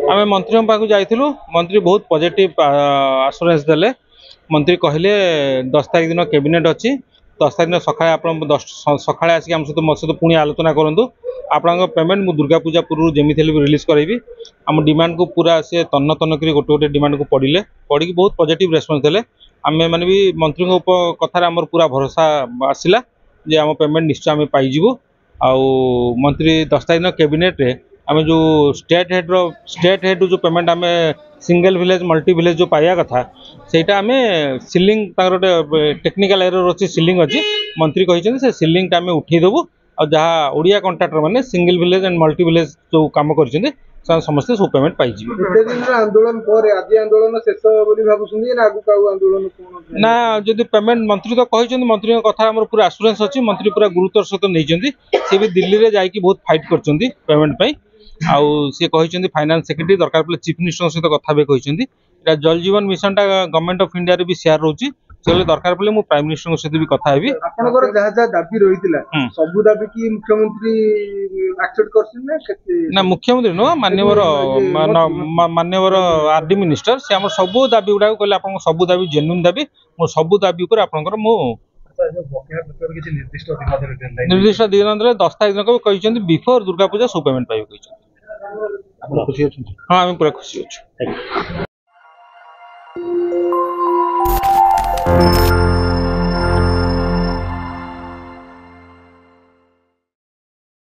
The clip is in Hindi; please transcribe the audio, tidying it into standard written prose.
आम मंत्री पाक जाइलु मंत्री बहुत पॉजिटिव आश्योरेंस देले मंत्री कहले 10 तारिख दिन कैबिनेट अच्छी 10 तारिख सकाଳେ आप सकाଳେ आसिक आम सहित मो सहित पुणी आलोचना करूँ आपन पेमेंट मु दुर्गा पूजा पूर्व जमी भी रिलीज करेबी आम डिमांड को पूरा सी तन्न तन्न कर गोटे गोटे डिमांड को पढ़ले पढ़ी बहुत पॉजिटिव रेस्पॉन्स देले आम मैंने भी मंत्री कथार आम पूरा भरोसा आसला जे आम पेमेंट निश्चय आम पाइबू आउ मंत्री 10 तारिख कैबिनेट रे आम जो स्टेट हेड जो पेमेंट आम सिंगल विलेज मल्टी विलेज जो पाया कथा सेटा आम सिलिंग गोटे टेक्निकल एरर अच्छी सिलिंग अच्छी मंत्री कहते से सिलिंग आम उठेदेबू आ जहाँ ओडिया कॉन्ट्रैक्टर मैंने single village and multi village जो काम कर समस्त सब पेमेंट पाई आंदोलन पर आज आंदोलन शेष आंदोलन ना जदि पेमेंट मंत्री तो कहते मंत्री कथा पूरा आश्योरेंस अच्छी मंत्री पूरा गुरुत्वर सहित नहीं सी भी दिल्ली में जाकि बहुत फाइट कर पेमेंट आउ सी कहते फाइनान्स सेक्रेटरी दरकार पड़े चीफ मिनिस्टर सहित कथा भी कहते जल जीवन मिशन टा गवर्नमेंट ऑफ इंडिया रे भी शेयर रोची से दरकार पड़े मु प्राइम मिनिस्टर सहित भी कथा हेबी आपनकर जहा जहा दाबी रहितिला सब दाबी की मुख्यमंत्री एक्सेप्ट करछन ना मुख्यमंत्री नो माननीय आरडी मिनिस्टर से हमर सब दाबी गुडा कहले आपन सब दाबी जेन्युइन दाबी मो सब दाबी ऊपर आपनकर मो निर्दिष्ट दिन 10 तारिख दिन कहते बिफोर दुर्गा पूजा सब पेमेंट पाइबे कहते हाँ आम पूरा खुशी अच्छे।